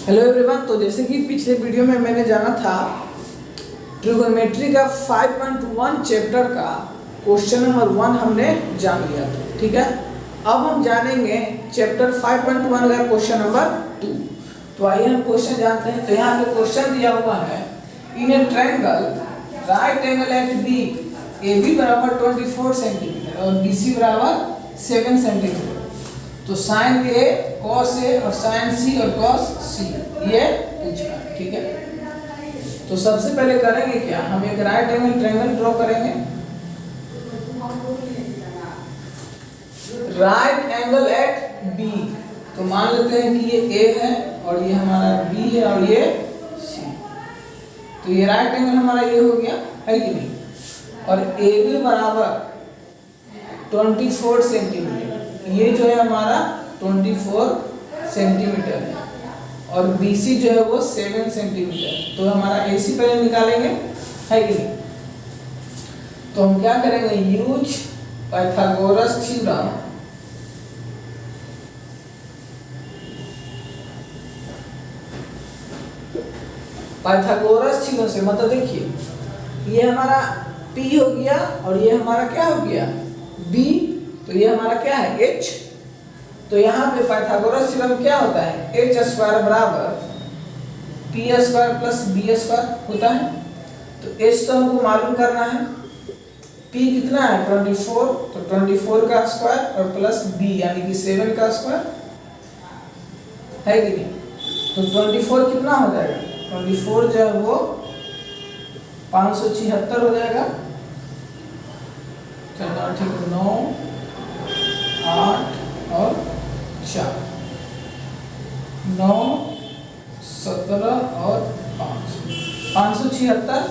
Hello everyone. तो जैसे कि पिछले वीडियो में मैंने जाना था ट्रिगोनोमेट्री का 5.1 चैप्टर का क्वेश्चन नंबर 1 हमने जान लिया था, ठीक है। अब हम जानेंगे चैप्टर 5.1 का क्वेश्चन नंबर 2। तो आइए हम क्वेश्चन जानते हैं। तो यहाँ पे क्वेश्चन दिया हुआ है, in a triangle right angle at B A B बराबर 24 सेंटीमीटर और बी सी बराबर 7 सेंटीमीटर। तो साइन ए कॉस ए और साइन सी और कॉस सी ये पूछा है, ठीक है। तो सबसे पहले करेंगे क्या, हम एक राइट एंगल ट्रायंगल ड्रॉ करेंगे। राइट एंगल एट बी, तो मान लेते हैं कि ये ए है और ये हमारा बी है और ये सी। तो ये राइट एंगल हमारा ये हो गया, है कि नहीं। और ए बी बराबर 24 सेंटीमीटर, ये जो है हमारा 24 सेंटीमीटर है और BC जो है वो 7 सेंटीमीटर। तो हमारा AC पहले निकालेंगे, है कि नहीं। तो हम क्या करेंगे, use Pythagoras theorem. Pythagoras theorem से मतलब देखिए, ये हमारा P हो गया और ये हमारा क्या हो गया B, तो ये हमारा क्या है H। तो यहाँ पे पाइथागोरस थ्योरम क्या होता है, एच स्क्वायर बराबर P square plus B square होता है। तो एच तो हमको मालूम करना है, पी कितना है 24, तो 24 का स्क्वायर और प्लस बी यानी कि 7 का स्क्वायर, है कि नहीं। तो 24 कितना हो जाएगा, 24 जो है वो 576 हो जाएगा। चलो ठीक है, 9 8 और 4, 9 17 और 5, 576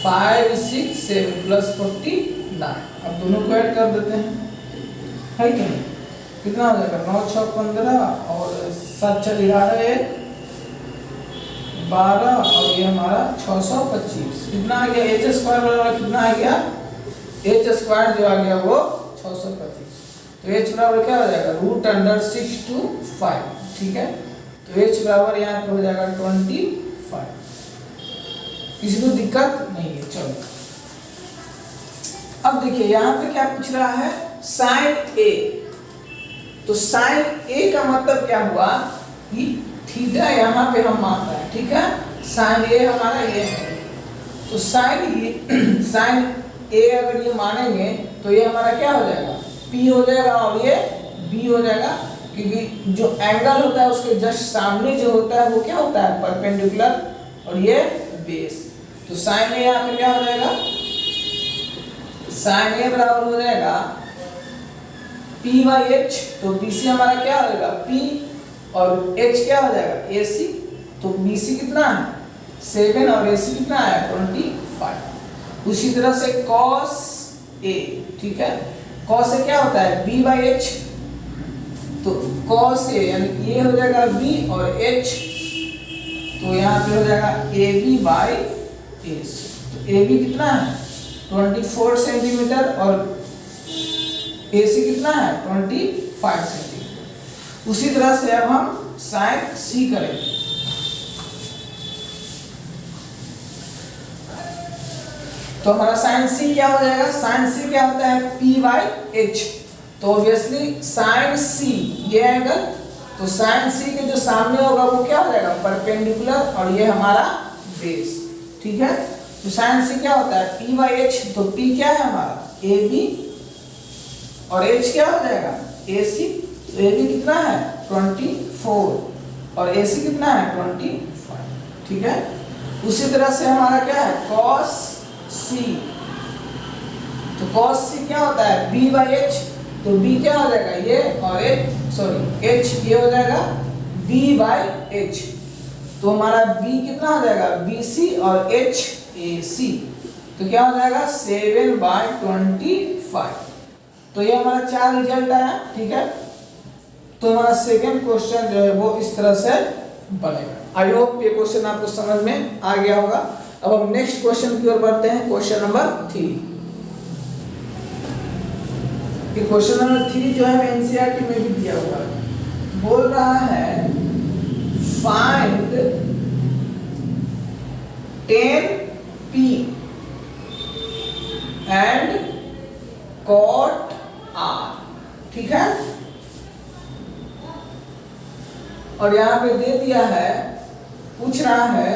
5 6 7 प्लस 49। अब दोनों को ऐड कर देते हैं, है कि नहीं। कितना हो जाएगा 9 6 15 और 7 4 11 12 और ये हमारा 625। कितना आ गया, एच स्क्वायर बराबर कितना आ गया, एच स्क्वायर जो आ गया वो 625। तो h बराबर क्या हो जाएगा √6 to 5, ठीक है। तो h बराबर यहाँ पे हो जाएगा 25। किसी को दिक्कत नहीं है, चलो। अब देखिए यहाँ पे क्या पूछ रहा है, साइन a। तो साइन a का मतलब क्या हुआ कि थीटा यहाँ पे हम मान रहे हैं, ठीक है। साइन a हमारा ये है, तो साइन a अगर ये मानेंगे तो ये हमारा क्या हो जाएगा P हो जाएगा और ये B हो जाएगा, क्योंकि जो एंगल होता है उसके जस्ट सामने जो होता है वो क्या होता है परपेंडिकुलर और ये बेस। तो साइन ए यहाँ पे क्या हो जाएगा, साइन ए बराबर हो जाएगा P/H। तो BC हमारा क्या हो जाएगा P और H क्या हो जाएगा AC। तो BC कितना है 7 और AC कितना है 25। उसी तरह से cos A, ठीक है। cos A क्या होता है B/H। तो cos A यानी ये हो जाएगा B और H, तो यहाँ पे हो जाएगा AB/AC। तो AB कितना है 24 सेंटीमीटर और AC कितना है 25 सेंटीमीटर। उसी तरह से अब हम साइन C करेंगे। तो हमारा साइन C क्या हो जाएगा, साइन C क्या होता है P/H। तो ऑब्वियसली साइन C ये एंगल, तो साइन C के जो सामने होगा वो क्या हो जाएगा परपेंडिकुलर और ये हमारा बेस, ठीक है। तो साइन C क्या होता है P/H। तो P क्या है हमारा AB और H क्या हो जाएगा AC। तो AB कितना है 24 और AC कितना है 25, ठीक है। उसी तरह से हमारा क्या है cos C। तो cos C क्या होता है B/H। तो B क्या हो जाएगा ये और H ये हो जाएगा B/H। तो हमारा B कितना हो जाएगा BC और H AC। तो क्या हो जाएगा 7/25। तो ये हमारा 4 रिजल्ट आया, ठीक है। तो हमारा सेकंड क्वेश्चन जो है वो इस तरह से बनेगा। आई होप ये क्वेश्चन आपको समझ में आ गया होगा। अब हम नेक्स्ट क्वेश्चन की ओर बढ़ते हैं, क्वेश्चन नंबर 3। ये क्वेश्चन नंबर 3 जो है एनसीईआरटी में भी दिया हुआ है। बोल रहा है find 10p and cot r, ठीक है। और यहां पे दे दिया है, पूछ रहा है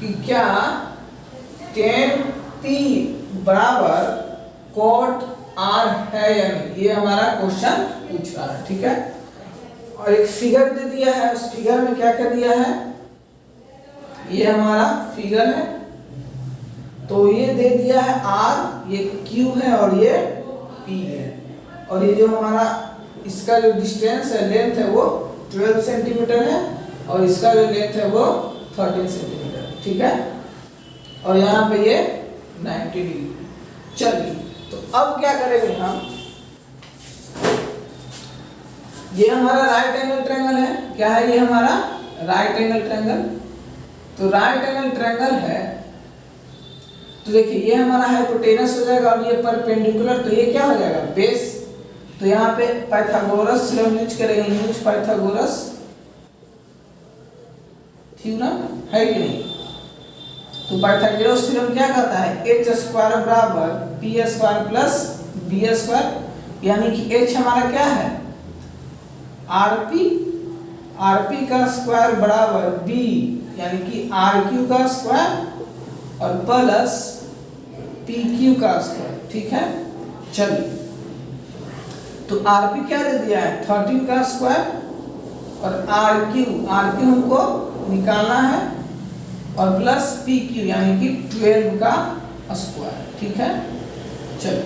कि क्या 10p बराबर cot r है या नहीं, ये हमारा क्वेश्चन पूछ रहा है, ठीक है। और एक फिगर दे दिया है, उस फिगर में क्या क्या दिया है, ये हमारा फिगर है, तो ये दे दिया है r, ये q है और ये p है, और ये जो हमारा इसका जो डिस्टेंस है, लेंथ है, वो 12 सेंटीमीटर है और इसका जो लेंथ है वो 13 सेंटीमीटर है, ठीक है। और यहाँ पे ये 90 डिग्री। चलिए, तो अब क्या करेंगे हम, ये हमारा राइट एंगल ट्रायंगल है, क्या है ये हमारा राइट एंगल ट्रायंगल। तो राइट एंगल ट्रायंगल है, तो देखिए ये हमारा हाइपोटेनस हो जाएगा और ये परपेंडिकुलर, तो ये क्या हो जाएगा बेस। तो यहाँ पे पाइथागोरस हम यूज करेंगे, यूज पाइथागोरस थ्योरम, है कि नहीं। तो पाइथागोरस थ्योरम क्या कहता है, h स्क्वायर बराबर p square plus b square, यानी कि h हमारा क्या है rp का स्क्वायर बराबर b, यानी कि rq का स्क्वायर और प्लस pq का स्क्वायर, ठीक है। चलिए, तो rp क्या दे दिया है 13 का स्क्वायर और rq हमको निकालना है और प्लस pq यानी कि 12 का स्क्वायर, ठीक है। चलिए,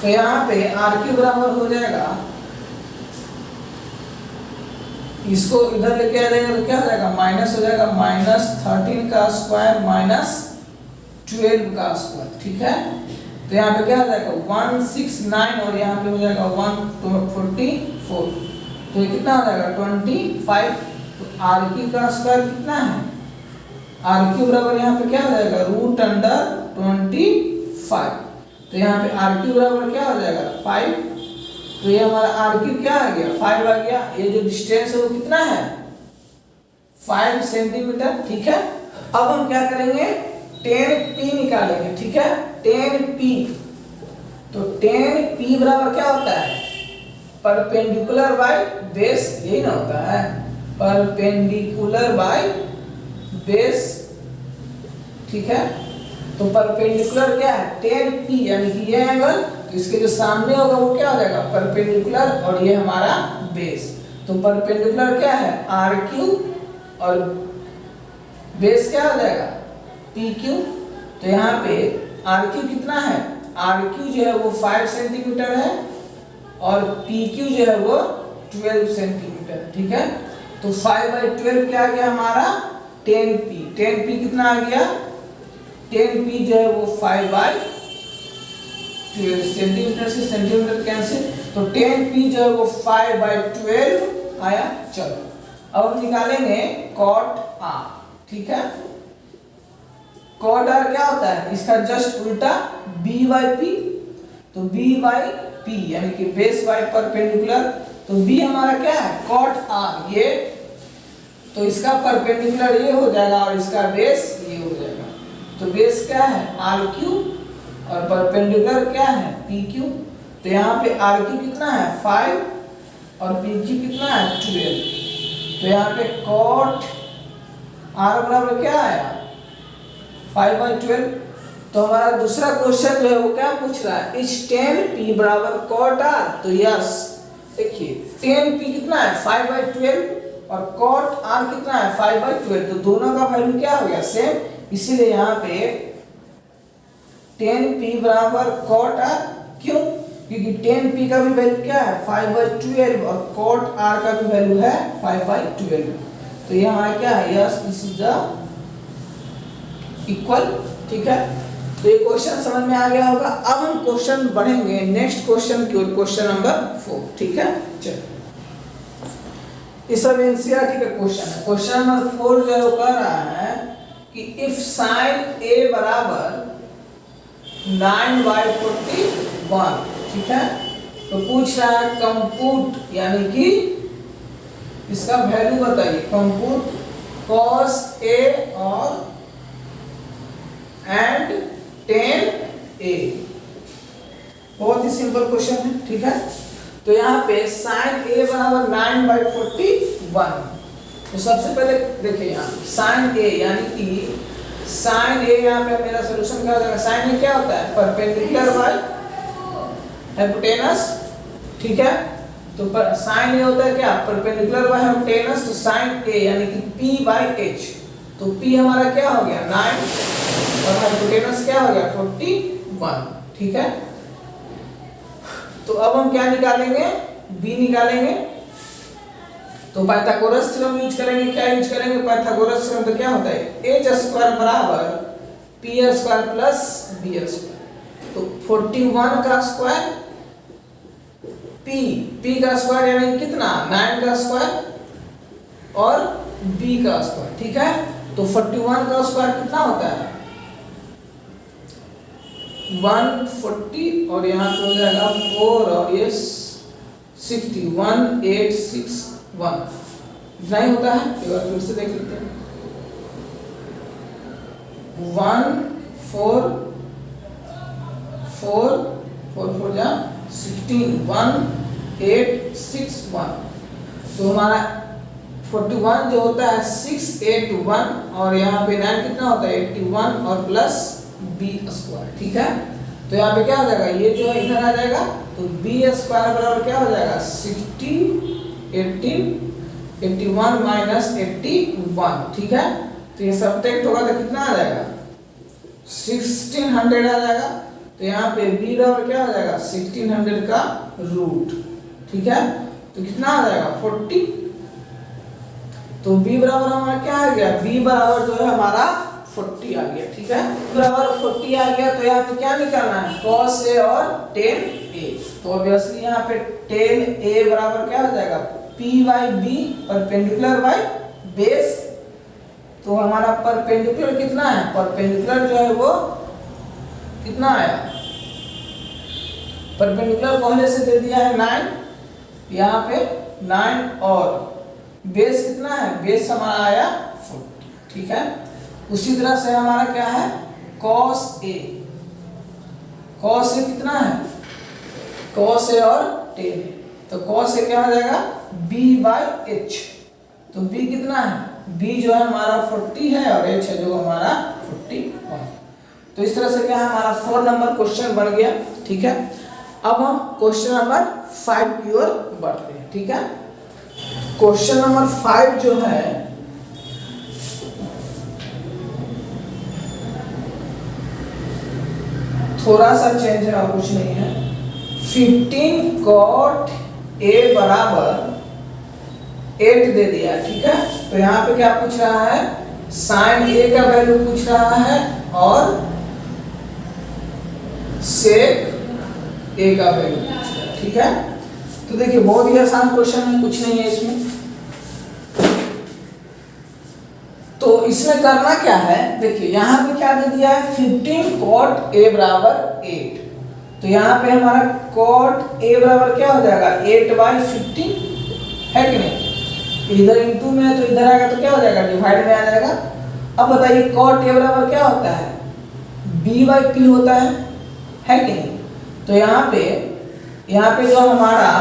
तो यहाँ पे rq बराबर हो जाएगा, इसको इधर लेके आ जाएगा तो क्या हो जाएगा माइनस हो जाएगा, -13 का स्क्वायर माइनस 12 का स्क्वायर, ठीक है। तो यहाँ पे क्या हो जाएगा 169 और यहाँ पे हो जाएगा 144, तो ये कितना हो जाएगा 25। तो RQ का स्क्वायर कितना है, RQ बराबर यहाँ पे क्या हो जाएगा √25। तो यहाँ पे RQ बराबर क्या हो जाएगा 5, तो ये हमारा RQ क्या आ गया 5 आ गया। ये जो डिस्टेंस है वो कितना है 5 सेंटीमीटर, ठीक है। अब हम क्या करेंगे 10p निकालेंगे, ठीक है। 10p, तो 10p बराबर क्या होता है परपेंडिकुलर बाय बेस, यही ना होता है परपेंडिकुलर बाय बेस, ठीक है। तो परपेंडिकुलर क्या है 10p, यानी कि ये एंगल, तो इसके जो सामने होगा वो क्या हो जाएगा परपेंडिकुलर और ये हमारा बेस। तो परपेंडिकुलर क्या है RQ और बेस क्या हो जाएगा PQ। तो यहाँ पे RQ कितना है, RQ जो है वो 5 सेंटीमीटर है और PQ जो है वो 12 सेंटीमीटर, ठीक है। तो 5/12 क्या आ गया हमारा 10p। 10p कितना आ गया 10p जो है वो 5/12 सेंटीमीटर से सेंटीमीटर कैंसिल, तो 10p जो है वो 5/12 आया। चलो, अब हम निकालेंगे cot r, ठीक है। cot r क्या होता है, इसका जस्ट उल्टा b/p, तो b/p यानी कि बेस बाय परपेंडिकुलर, तो b हमारा क्या है cot r, ये तो इसका परपेंडिकुलर ये हो जाएगा और इसका बेस ये हो जाएगा। तो बेस क्या है RQ और परपेंडिकुलर क्या है PQ। तो यहाँ पे RQ कितना है 5 और PQ कितना है 12। तो यहाँ पे cot r बराबर क्या आया 5/12। तो हमारा दूसरा क्वेश्चन जो है वो क्या पूछ रहा है इस 10p बराबर cot r। तो यस, देखिए 10p कितना है 5/12 और cot r कितना है 5/12, तो दोनों का वैल्यू क्या हो गया सेम, इसीलिए यहाँ पे 10p बराबर cot r, क्यों, क्योंकि 10p का भी वैल्यू क्या है 5/12 और cot r का भी वैल्यू है 5/12। तो ये हमारा क्या है yes, this is the equal, ठीक है। तो ये क्वेश्चन समझ में आ गया होगा। अब हम क्वेश्चन बढ़ेंगे नेक्स्ट क्वेश्चन की ओर, क्वेश्चन नंबर 4, ठीक है। चलो, इस सब एनसीईआरटी का क्वेश्चन है। क्वेश्चन नंबर 4 जो है वो कह रहा है कि इफ साइन a बराबर 9/41, ठीक है। तो पूछ रहा है कंप्यूट, यानी कि इसका वैल्यू बताइए। कंप्यूट cos A और एंड tan A। बहुत ही सिंपल क्वेश्चन है, ठीक है। तो यहाँ पे sin A बराबर 9/41। तो सबसे पहले देखिए यहाँ sin A यानी कि sin A, यहाँ पे मेरा सोल्यूशन क्या हो जाएगा। sin A क्या होता है, परपेंडिकुलर बाय हाइपोटेनस, ठीक है। तो sin A होता है क्या, परपेंडिकुलर बाय हाइपोटेनस। तो sin A यानी कि P/h। तो P हमारा क्या हो गया 9 और हाइपोटेनस क्या हो गया 41, ठीक है। तो अब हम क्या निकालेंगे, B निकालेंगे। तो पाइथागोरस थ्योरम यूज करेंगे। क्या यूज करेंगे, पाइथागोरस थ्योरम। तो क्या होता है h² बराबर p² प्लस b²। तो 41 का स्क्वायर p का स्क्वायर यानी कितना 9 का स्क्वायर और b का स्क्वायर, ठीक है। तो 41 का स्क्वायर कितना होता है 140 और यहाँ पे हो जाएगा 4 और ये 60, 1861 इतना ही होता है। एक बार फिर से देख लेते हैं। 1 4 4 4 4 जा 16 1861। तो हमारा 41 जो होता है 681 और यहाँ पे 9 कितना होता है 81 और प्लस b², ठीक है। तो यहाँ पे क्या हो जाएगा, ये जो है इधर आ जाएगा। तो b² बराबर क्या हो जाएगा 16 18 81 माइनस 81, ठीक है। तो ये सब्ट्रैक्ट होगा तो कितना आ जाएगा 1600 आ जाएगा। तो यहाँ पे b बराबर क्या हो जाएगा 1600 का रूट, ठीक है। तो कितना आ जाएगा 40। तो b बराबर हमारा क्या आ गया, b बराबर जो है हमारा 40 आ गया, ठीक है। बराबर 40 आ गया। तो यहाँ पे क्या निकालना है cos A और tan A। तो ऑब्वियसली यहाँ पे tan A बराबर क्या हो जाएगा p/b परपेंडिकुलर बाय बेस। तो हमारा परपेंडिकुलर कितना है, परपेंडिकुलर जो है वो कितना आया, परपेंडिकुलर पहले से दे दिया है 9, यहाँ पे 9 और बेस कितना है, बेस हमारा आया 40, ठीक है। उसी तरह से हमारा क्या है cos A। cos A कितना है, cos A और tan A। तो cos A क्या हो जाएगा b/h। तो b कितना है, b जो है हमारा 40 है और h है जो हमारा 41। तो इस तरह से क्या है हमारा 4 नंबर क्वेश्चन बन गया, ठीक है। अब हम क्वेश्चन नंबर 5 की ओर बढ़ते हैं, ठीक है। क्वेश्चन नंबर 5 जो है थोड़ा सा चेंज है और कुछ नहीं है। 15 cot A बराबर 8 दे दिया, ठीक है। तो यहाँ पे क्या पूछ रहा है sin A का वैल्यू पूछ रहा है और sec A का वैल्यू पूछ रहा है, ठीक है। तो देखिए बहुत ही आसान क्वेश्चन है, कुछ नहीं है इसमें। तो इसमें करना क्या है, देखिए यहाँ पे क्या दे दिया है 15 cot A बराबर 8। तो यहाँ पे हमारा cot A बराबर क्या हो जाएगा 8/15 है कि नहीं। इधर इनटू में है तो इधर आएगा तो क्या हो जाएगा डिवाइड में आ जाएगा। अब बताइए cot A बराबर क्या होता है b/p होता है कि नहीं। तो यहाँ पे जो हमारा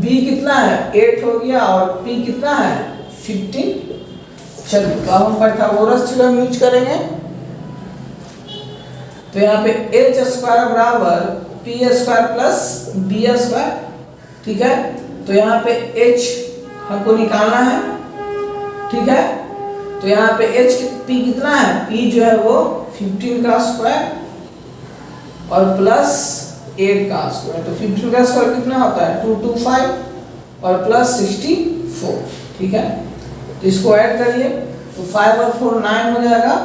b कितना है 8 हो गया और p कितना है 15। चलिए तो हम पाइथागोरस थ्योरम यूज करेंगे। तो यहाँ पे h² बराबर p² प्लस b², ठीक है। तो यहाँ पे h हमको निकालना है, ठीक है। तो यहाँ पे p कितना है, p जो है वो 15 का स्क्वायर और प्लस 8 का स्क्वायर। तो 15 का स्क्वायर कितना होता है 225 और प्लस 64, ठीक है। तो इसको ऐड करिए तो 5 और 4 9 हो जाएगा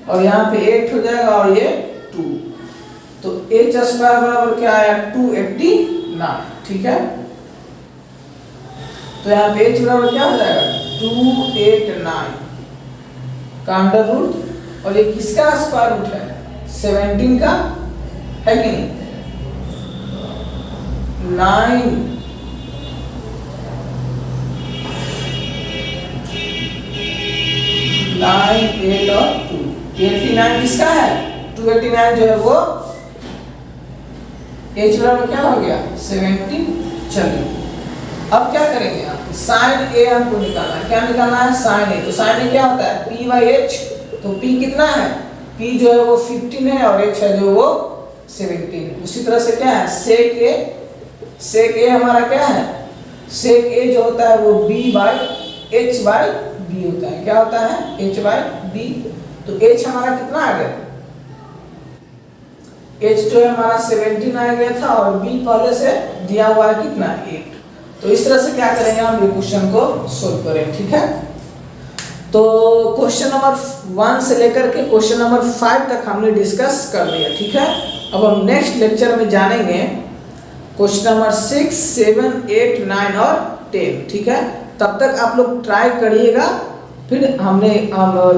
और यहाँ पे 8 हो जाएगा और ये 2। तो h² बराबर क्या आया 289, ठीक है। तो यहाँ पे h बराबर क्या हो जाएगा 289 का अंडर रूट और ये किसका स्क्वायर रूट है 17 का है कि नहीं। 9 9, 8 और 2। 89 किसका है? 289 जो है वो h बराबर क्या हो गया? 17। चलिए अब क्या करेंगे आप? साइन ए हमको निकालना है। क्या निकालना है? साइन ए। तो साइन ए क्या होता है? p by H. तो p कितना है? p जो है वो 15 है और h है जो वो 17 है। उसी तरह से क्या है? सेक ए। सेक ए हमारा क्या है? सेक ए जो होता है वो b by h by b होता है। क्या होता है? h by b। तो h हमारा कितना आ गया? h जो है हमारा 17 आ गया था और b पहले से दिया हुआ है कितना? 8। तो इस तरह से क्या करेंगे हम ये क्वेश्चन को सोल्व करें। ठीक है, तो क्वेश्चन नंबर 1 से लेकर के क्वेश्चन नंबर 5 तक हमने डिस्कस कर लिया। ठीक है, अब हम नेक्स्ट लेक्चर में जानेंगे क्वेश्चन नंबर 6, 7, 8, 9 और 10। ठीक है, तब तक आप लोग ट्राई करिएगा, फिर हम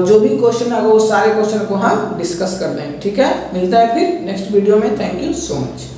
जो भी क्वेश्चन है वो सारे क्वेश्चन को हम डिस्कस कर लेंगे। ठीक है, मिलता है फिर नेक्स्ट वीडियो में। Thank you so much.